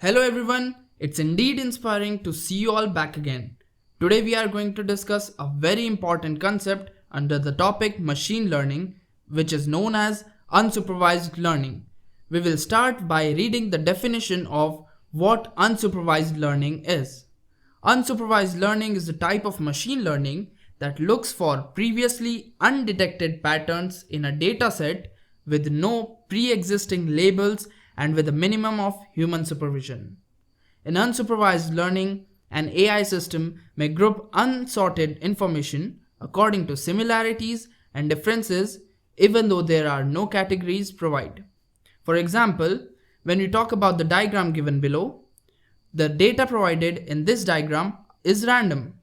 Hello everyone, it's indeed inspiring to see you all back again. Today we are going to discuss a very important concept under the topic machine learning, which is known as unsupervised learning. We will start by reading the definition of what unsupervised learning is. Unsupervised learning is a type of machine learning that looks for previously undetected patterns in a dataset with no pre-existing labels and with a minimum of human supervision. In unsupervised learning, an AI system may group unsorted information according to similarities and differences even though there are no categories provided. For example, when we talk about the diagram given below, the data provided in this diagram is random.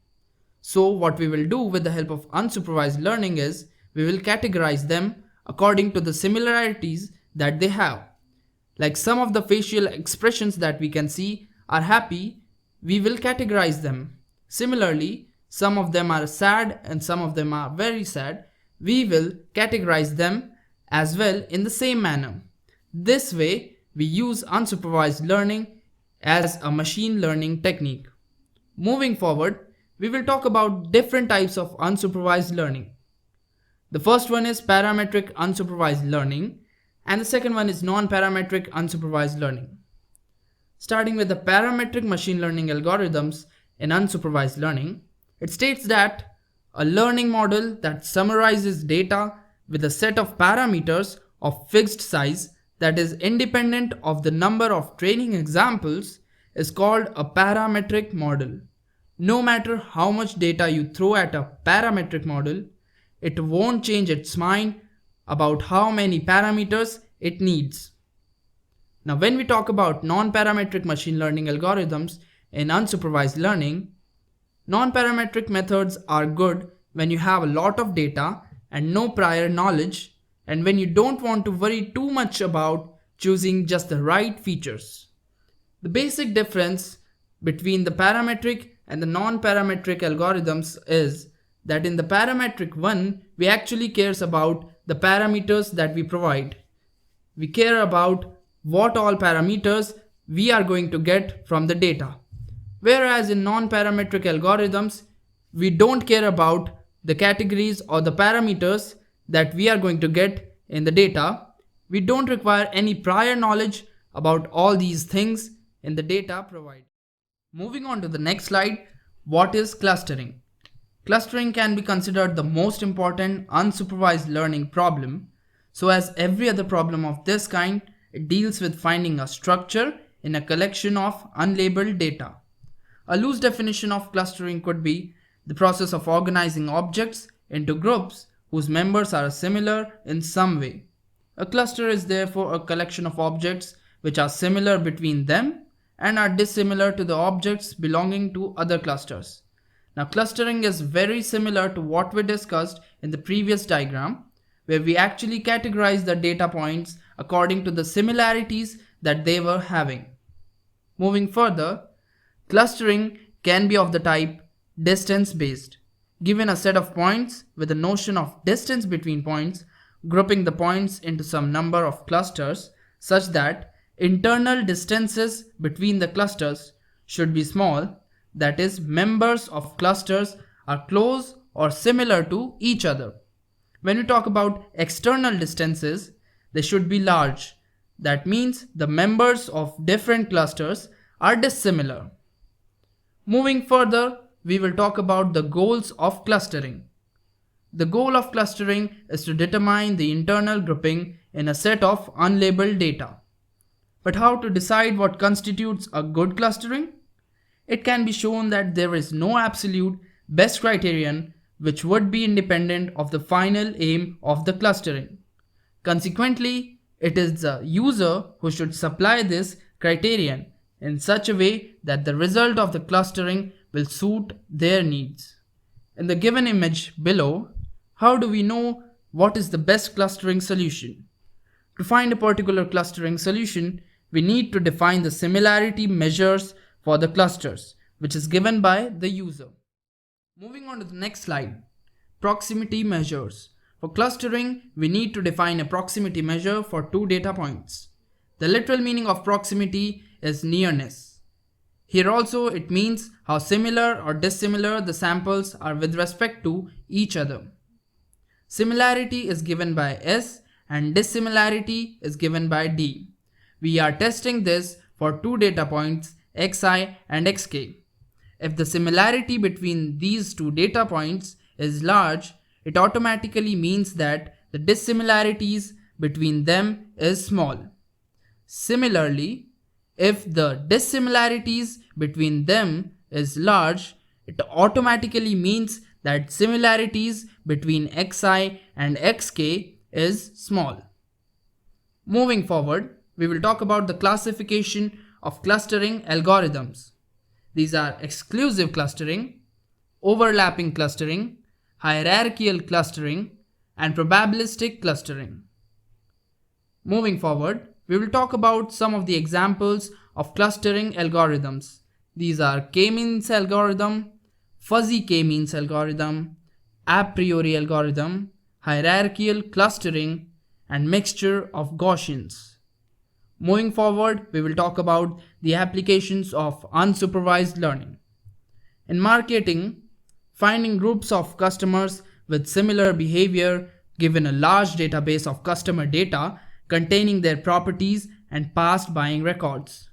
So what we will do with the help of unsupervised learning is we will categorize them according to the similarities that they have. Like some of the facial expressions that we can see are happy, we will categorize them. Similarly, some of them are sad and some of them are very sad. We will categorize them as well in the same manner. This way, we use unsupervised learning as a machine learning technique. Moving forward, we will talk about different types of unsupervised learning. The first one is parametric unsupervised learning, and the second one is non-parametric unsupervised learning. Starting with the parametric machine learning algorithms in unsupervised learning, it states that a learning model that summarizes data with a set of parameters of fixed size that is independent of the number of training examples is called a parametric model. No matter how much data you throw at a parametric model, it won't change its mind about how many parameters it needs. Now, when we talk about non-parametric machine learning algorithms in unsupervised learning, non-parametric methods are good when you have a lot of data and no prior knowledge, and when you don't want to worry too much about choosing just the right features. The basic difference between the parametric and the non-parametric algorithms is that in the parametric one, we actually cares about the parameters that we provide. We care about what all parameters we are going to get from the data. Whereas in non-parametric algorithms, we don't care about the categories or the parameters that we are going to get in the data. We don't require any prior knowledge about all these things in the data provided. Moving on to the next slide, what is clustering? Clustering can be considered the most important unsupervised learning problem. So as every other problem of this kind, it deals with finding a structure in a collection of unlabeled data. A loose definition of clustering could be the process of organizing objects into groups whose members are similar in some way. A cluster is therefore a collection of objects which are similar between them and are dissimilar to the objects belonging to other clusters. Now, clustering is very similar to what we discussed in the previous diagram, where we actually categorize the data points according to the similarities that they were having. Moving further, clustering can be of the type distance-based. Given a set of points with a notion of distance between points, grouping the points into some number of clusters such that internal distances between the clusters should be small, that is, members of clusters are close or similar to each other. When we talk about external distances, they should be large. That means the members of different clusters are dissimilar. Moving further, we will talk about the goals of clustering. The goal of clustering is to determine the internal grouping in a set of unlabeled data. But how to decide what constitutes a good clustering? It can be shown that there is no absolute best criterion which would be independent of the final aim of the clustering. Consequently, it is the user who should supply this criterion in such a way that the result of the clustering will suit their needs. In the given image below, how do we know what is the best clustering solution? To find a particular clustering solution, we need to define the similarity measures for the clusters, which is given by the user. Moving on to the next slide, proximity measures. For clustering, we need to define a proximity measure for two data points. The literal meaning of proximity is nearness. Here also it means how similar or dissimilar the samples are with respect to each other. Similarity is given by S and dissimilarity is given by D. We are testing this for two data points xi and xk. If the similarity between these two data points is large, it automatically means that the dissimilarities between them is small. Similarly, if the dissimilarities between them is large, it automatically means that similarities between xi and xk is small. Moving forward, we will talk about the classification of clustering algorithms. These are exclusive clustering, overlapping clustering, hierarchical clustering, and probabilistic clustering. Moving forward, we will talk about some of the examples of clustering algorithms. These are k-means algorithm, fuzzy k-means algorithm, a priori algorithm, hierarchical clustering, and mixture of Gaussians. Moving forward, we will talk about the applications of unsupervised learning. In marketing, finding groups of customers with similar behavior given a large database of customer data containing their properties and past buying records.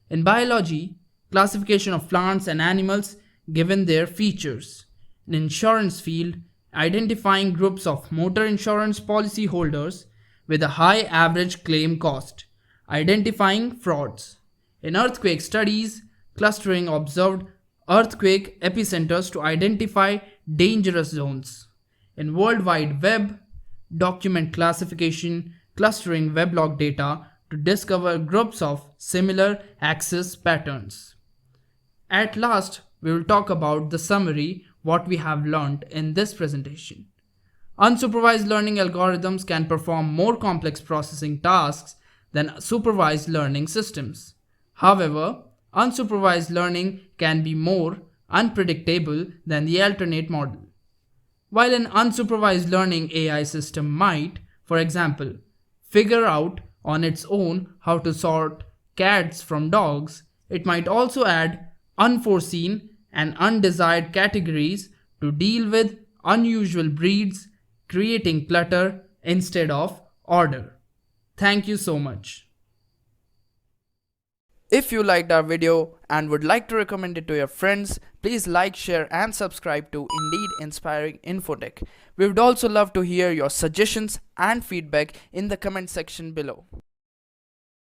In biology, classification of plants and animals given their features. In insurance field, identifying groups of motor insurance policy holders with a high average claim cost. Identifying frauds. In earthquake studies, clustering observed earthquake epicenters to identify dangerous zones. In World Wide Web, document classification, clustering weblog data to discover groups of similar access patterns. At last, we will talk about the summary, what we have learned in this presentation. Unsupervised learning algorithms can perform more complex processing tasks than supervised learning systems. However, unsupervised learning can be more unpredictable than the alternate model. While an unsupervised learning AI system might, for example, figure out on its own how to sort cats from dogs, it might also add unforeseen and undesired categories to deal with unusual breeds, creating clutter instead of order. Thank you so much. If you liked our video and would like to recommend it to your friends, please like, share and subscribe to Indeed Inspiring Infotech. We would also love to hear your suggestions and feedback in the comment section below.